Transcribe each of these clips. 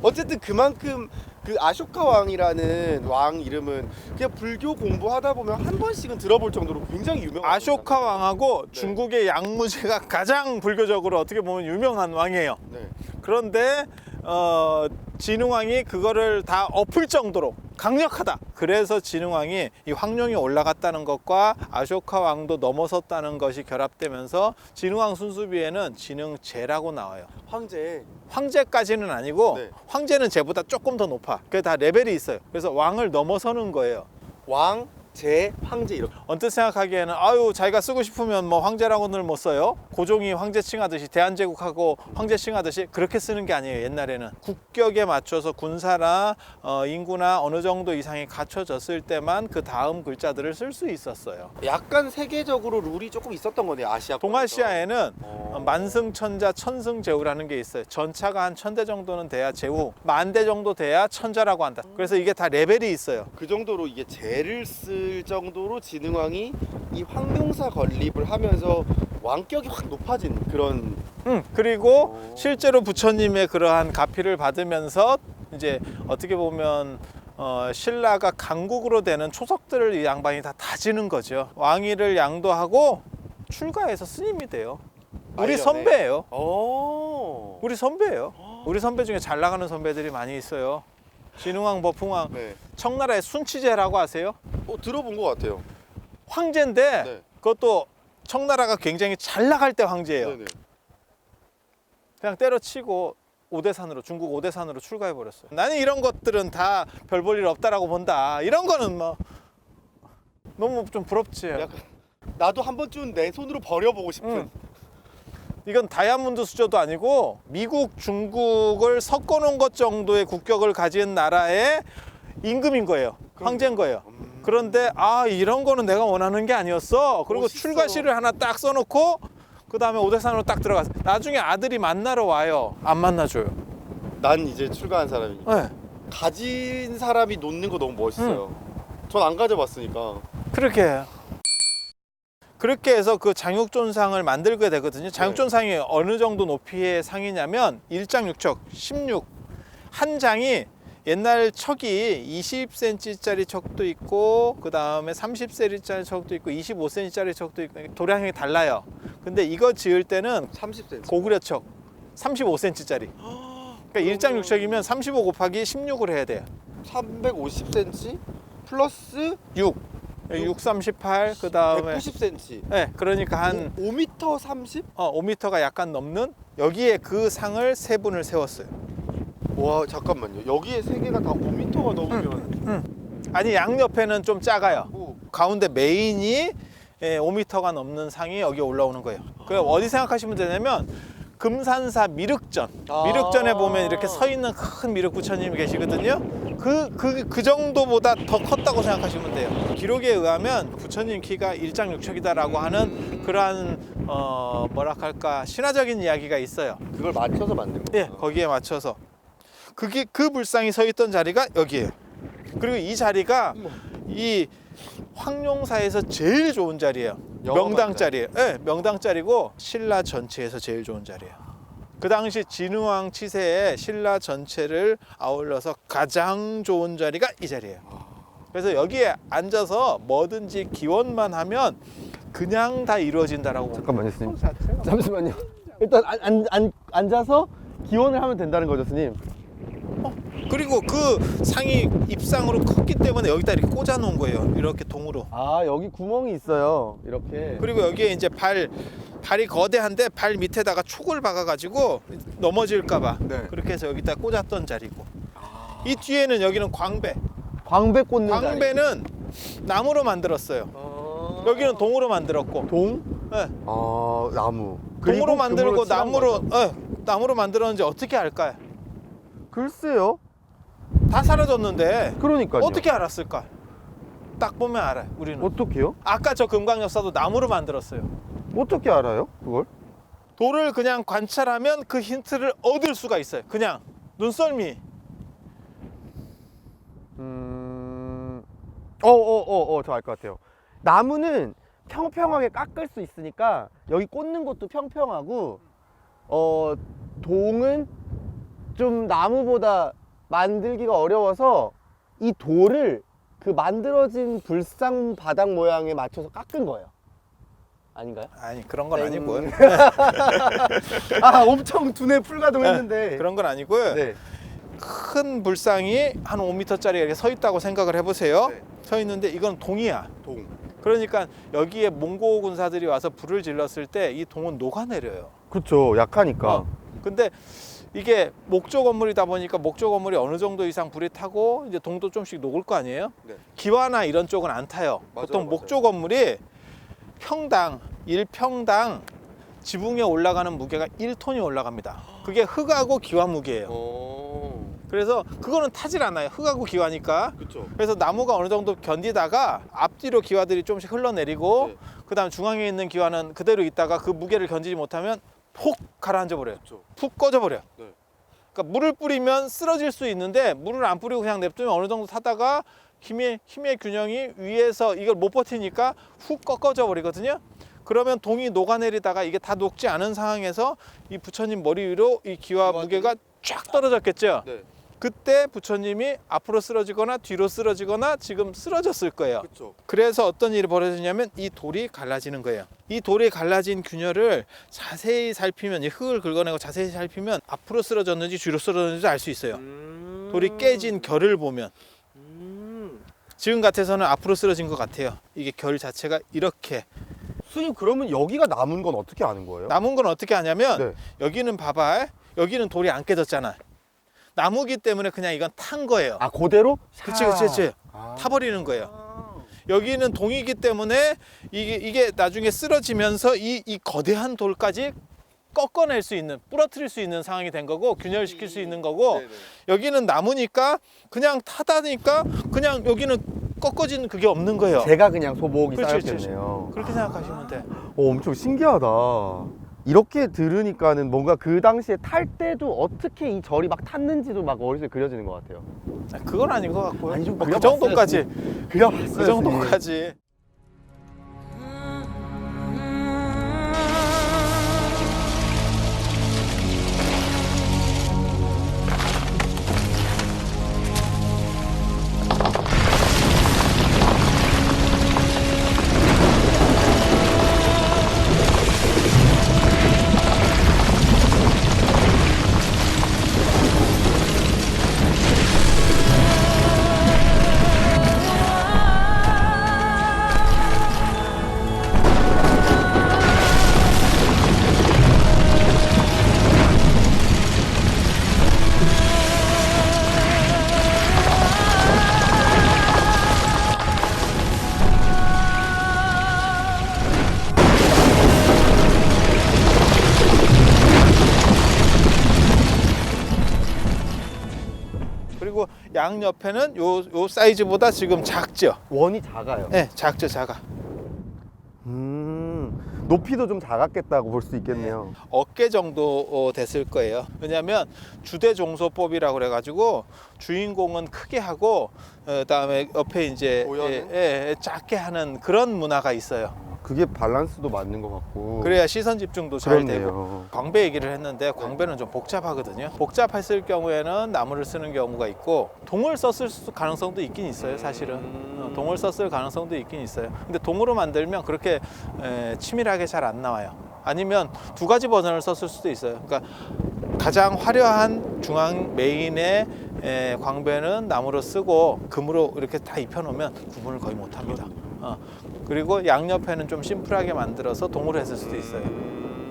어쨌든 그만큼 그 아쇼카 왕이라는 왕 이름은 그냥 불교 공부하다 보면 한 번씩은 들어볼 정도로 굉장히 유명한 아쇼카 왕하고 네. 중국의 양무제가 가장 불교적으로 어떻게 보면 유명한 왕이에요. 네. 그런데 진흥왕이 그거를 다 엎을 정도로 강력하다. 그래서 진흥왕이 이 황룡이 올라갔다는 것과 아쇼카 왕도 넘어섰다는 것이 결합되면서 진흥왕 순수비에는 진흥제라고 나와요. 황제. 황제까지는 아니고 네. 황제는 제보다 조금 더 높아. 그게 다 레벨이 있어요. 그래서 왕을 넘어서는 거예요. 왕, 제, 황제 이렇게. 언뜻 생각하기에는 아유 자기가 쓰고 싶으면 뭐 황제라고는 못 써요. 고종이 황제 칭하듯이 대한제국하고 황제 칭하듯이 그렇게 쓰는 게 아니에요. 옛날에는 국격에 맞춰서 군사나 인구나 어느 정도 이상이 갖춰졌을 때만 그 다음 글자들을 쓸 수 있었어요. 약간 세계적으로 룰이 조금 있었던 거네요. 아시아. 동아시아에는 만승천자 천승제후라는 게 있어요. 전차가 한 1000대 정도는 돼야 제후, 10,000대 정도 돼야 천자라고 한다. 그래서 이게 다 레벨이 있어요. 그 정도로 이게 제를 쓸 정도로 진흥왕이 이 황룡사 건립을 하면서 왕격이 확 높아진 그런. 그리고 실제로 부처님의 그러한 가피를 받으면서 이제 어떻게 보면 신라가 강국으로 되는 초석들을 이 양반이 다 다지는 거죠. 왕위를 양도하고 출가해서 스님이 돼요. 우리 말년에. 선배예요. 오. 우리 선배예요. 우리 선배 중에 잘 나가는 선배들이 많이 있어요. 진흥왕, 버풍왕, 네. 청나라의 순치제라고 아세요? 들어본 것 같아요. 황제인데 네. 그것도 청나라가 굉장히 잘 나갈 때 황제예요. 네네. 그냥 때려치고 오대산으로, 중국 오대산으로 출가해 버렸어요. 나는 이런 것들은 다 별 볼 일 없다라고 본다. 이런 거는 뭐 너무 좀 부럽지. 약간 나도 한 번쯤 내 손으로 버려보고 싶은. 이건 다이아몬드 수저도 아니고 미국, 중국을 섞어놓은 것 정도의 국격을 가진 나라의 임금인 거예요. 황제인 거예요. 그런데 이런 거는 내가 원하는 게 아니었어. 그리고 멋있어. 출가시를 하나 딱 써놓고 그 다음에 오대산으로 딱 들어갔어. 나중에 아들이 만나러 와요. 안 만나줘요. 난 이제 출가한 사람이니까. 네. 가진 사람이 놓는 거 너무 멋있어요. 전 안 가져봤으니까. 그렇게 해서 그 장육존상을 만들게 되거든요. 장육존상이 어느 정도 높이의 상이냐면 1장 6척 16. 한 장이 옛날 척이 20cm짜리 척도 있고 그 다음에 30cm짜리 척도 있고 25cm짜리 척도 있고 도량이 달라요. 근데 이거 지을 때는 30cm. 고구려 척 35cm짜리. 그러니까 1장 6척이면 35 곱하기 16을 해야 돼요. 350cm 플러스 6. 6, 38, 그 다음에 190cm. 네, 그러니까 한 5m 30? 5m가 약간 넘는 여기에 그 상을 세 분을 세웠어요. 와 잠깐만요. 여기에 세 개가 다 5m가 넘으면. 아니 양옆에는 좀 작아요. 오. 가운데 메인이 5m가 넘는 상이 여기 올라오는 거예요. 그럼 어디 생각하시면 되냐면 금산사 미륵전. 미륵전에 보면 이렇게 서 있는 큰 미륵 부처님이 계시거든요. 그 정도보다 더 컸다고 생각하시면 돼요. 기록에 의하면 부처님 키가 1장 6척이다라고 하는 그러한 뭐랄까 신화적인 이야기가 있어요. 그걸 맞춰서 만든 거예요. 예, 거기에 맞춰서 그 불상이 서 있던 자리가 여기예요. 그리고 이 자리가 이 황룡사에서 제일 좋은 자리예요. 명당 자리예요. 네, 명당 자리고 신라 전체에서 제일 좋은 자리예요. 그 당시 진흥왕 치세에 신라 전체를 아울러서 가장 좋은 자리가 이 자리예요. 그래서 여기에 앉아서 뭐든지 기원만 하면 그냥 다 이루어진다라고. 잠깐만요, 스님. 잠시만요. 일단 앉아서 기원을 하면 된다는 거죠, 스님. 그리고 그 상이 입상으로 컸기 때문에 여기다 이렇게 꽂아 놓은 거예요. 이렇게 동으로. 여기 구멍이 있어요. 이렇게. 그리고 여기에 이제 발이 거대한데 발 밑에다가 촉을 박아가지고 넘어질까봐 그렇게 해서 여기다 꽂았던 자리고. 이 뒤에는 여기는 광배. 광배 꽂는 자리. 광배는 나무로 만들었어요. 여기는 동으로 만들었고. 동? 네. 나무. 동으로 만들고 나무로 만들었는지 어떻게 알까요? 글쎄요. 다 사라졌는데 그러니까요. 어떻게 알았을까? 딱 보면 알아요. 우리는. 어떻게요? 아까 저 금강역사도 나무로 만들었어요. 어떻게 알아요? 그걸? 돌을 그냥 관찰하면 그 힌트를 얻을 수가 있어요. 그냥 눈썰미. 저 알 것 같아요. 나무는 평평하게 깎을 수 있으니까 여기 꽂는 것도 평평하고 동은 좀 나무보다 만들기가 어려워서 이 돌을 그 만들어진 불상 바닥 모양에 맞춰서 깎은 거예요. 아닌가요? 아니 그런 건 땡. 아니고요. 아, 엄청 두뇌 풀가동했는데. 그런 건 아니고요. 네. 큰 불상이 한 5m짜리 이렇게 서 있다고 생각을 해보세요. 네. 서 있는데 이건 동이야. 동. 그러니까 여기에 몽고 군사들이 와서 불을 질렀을 때 이 동은 녹아내려요. 그렇죠. 약하니까. 근데 이게 목조 건물이다 보니까 목조 건물이 어느 정도 이상 불이 타고 이제 동도 좀씩 녹을 거 아니에요? 네. 기와나 이런 쪽은 안 타요. 맞아요, 보통 맞아요. 목조 건물이 평당 1평당 지붕에 올라가는 무게가 1톤이 올라갑니다. 그게 흙하고 기와 무게예요. 그래서 그거는 타질 않아요. 흙하고 기와니까. 그렇죠. 그래서 나무가 어느 정도 견디다가 앞뒤로 기와들이 좀씩 흘러내리고 네. 그다음 중앙에 있는 기와는 그대로 있다가 그 무게를 견디지 못하면 폭 가라앉아 버려요. 그렇죠. 푹 꺼져 버려. 네. 그러니까 물을 뿌리면 쓰러질 수 있는데 물을 안 뿌리고 그냥 냅두면 어느 정도 타다가 힘의 균형이 위에서 이걸 못 버티니까 훅 꺾어져 버리거든요. 그러면 동이 녹아내리다가 이게 다 녹지 않은 상황에서 이 부처님 머리 위로 이 기와 무게가 쫙 떨어졌겠죠. 네. 그때 부처님이 앞으로 쓰러지거나 뒤로 쓰러지거나 지금 쓰러졌을 거예요. 그렇죠. 그래서 어떤 일이 벌어지냐면 이 돌이 갈라지는 거예요. 이 돌이 갈라진 균열을 자세히 살피면, 이 흙을 긁어내고 자세히 살피면 앞으로 쓰러졌는지 뒤로 쓰러졌는지 알 수 있어요. 돌이 깨진 결을 보면. 지금 같아서는 앞으로 쓰러진 것 같아요. 이게 결 자체가 이렇게. 스님, 그러면 여기가 남은 건 어떻게 아는 거예요? 남은 건 어떻게 하냐면 네. 여기는 봐봐. 여기는 돌이 안 깨졌잖아. 나무기 때문에 그냥 이건 탄 거예요. 아, 그대로? 그치. 아. 타버리는 거예요. 여기는 동이기 때문에 이게 나중에 쓰러지면서 이 거대한 돌까지 꺾어낼 수 있는, 부러뜨릴 수 있는 상황이 된 거고 균열시킬 수 있는 거고, 네네. 여기는 나무니까 그냥 타다니까 그냥 여기는 꺾어진 그게 없는 거예요. 제가 그냥 소복이 그렇지, 쌓였겠네요. 그렇게 생각하시면 돼. 엄청 신기하다. 이렇게 들으니까는 뭔가 그 당시에 탈 때도 어떻게 이 절이 막 탔는지도 막 머릿속에 그려지는 것 같아요. 그건 아닌 것 같고요. 아니, 좀 뭐 그 그려봤어요, 정도까지, 그려봤어요. 그 정도까지. 그리고 양 옆에는 요 사이즈보다 지금 작죠. 원이 작아요. 네, 작죠, 작아. 높이도 좀 작았겠다고 볼 수 있겠네요. 어깨 정도 됐을 거예요. 왜냐하면 주대종소법이라고 그래가지고 주인공은 크게 하고 그다음에 옆에 이제 보여는? 작게 하는 그런 문화가 있어요. 그게 밸런스도 맞는 것 같고. 그래야 시선 집중도 잘 되고. 그렇네요. 광배 얘기를 했는데 광배는 좀 복잡하거든요. 복잡했을 경우에는 나무를 쓰는 경우가 있고 동을 썼을 가능성도 있긴 있어요. 사실은 동을 썼을 가능성도 있긴 있어요. 근데 동으로 만들면 그렇게 치밀하게 잘 안 나와요. 아니면 두 가지 버전을 썼을 수도 있어요. 그러니까 가장 화려한 중앙 메인의 광배는 나무로 쓰고 금으로 이렇게 다 입혀놓으면 구분을 거의 못합니다. 그리고 양옆에는 좀 심플하게 만들어서 동으로 했을 수도 있어요.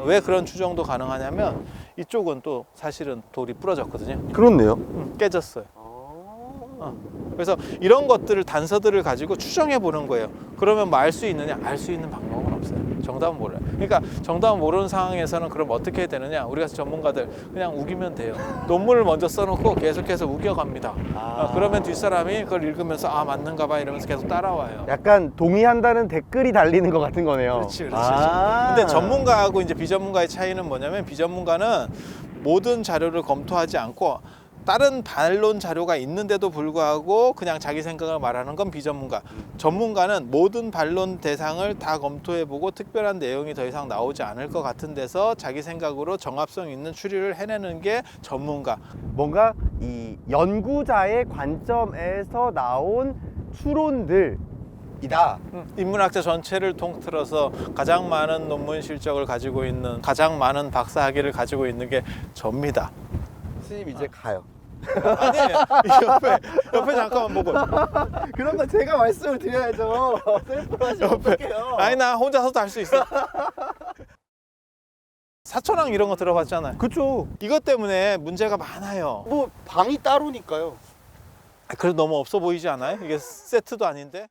왜 그런 추정도 가능하냐면 이쪽은 또 사실은 돌이 부러졌거든요. 그렇네요. 깨졌어요. 그래서 이런 것들을 단서들을 가지고 추정해 보는 거예요. 그러면 뭐 알 수 있느냐? 알 수 있는 방법은 없어요. 정답은 몰라요. 그러니까 정답을 모르는 상황에서는 그럼 어떻게 해야 되느냐? 우리 같은 전문가들 그냥 우기면 돼요. 논문을 먼저 써놓고 계속해서 우겨갑니다. 그러면 뒷사람이 그걸 읽으면서 아 맞는가 봐 이러면서 계속 따라와요. 약간 동의한다는 댓글이 달리는 것 같은 거네요. 그렇지. 아. 근데 전문가하고 이제 비전문가의 차이는 뭐냐면 비전문가는 모든 자료를 검토하지 않고 다른 반론 자료가 있는데도 불구하고 그냥 자기 생각을 말하는 건 비전문가. 전문가는 모든 반론 대상을 다 검토해보고 특별한 내용이 더 이상 나오지 않을 것 같은 데서 자기 생각으로 정합성 있는 추리를 해내는 게 전문가. 뭔가 이 연구자의 관점에서 나온 추론들이다. 인문학자 전체를 통틀어서 가장 많은 논문 실적을 가지고 있는, 가장 많은 박사 학위를 가지고 있는 게 접니다. 스님 이제 가요. 아니에요. 옆에 잠깐만 보고. 그런 건 제가 말씀을 드려야죠. 셀프로 하시면 어떡해요. 아니 나 혼자서도 할 수 있어. 사촌왕 이런 거 들어봤잖아요. 그쵸. 이것 때문에 문제가 많아요. 뭐 방이 따로니까요. 그래도 너무 없어 보이지 않아요? 이게 세트도 아닌데.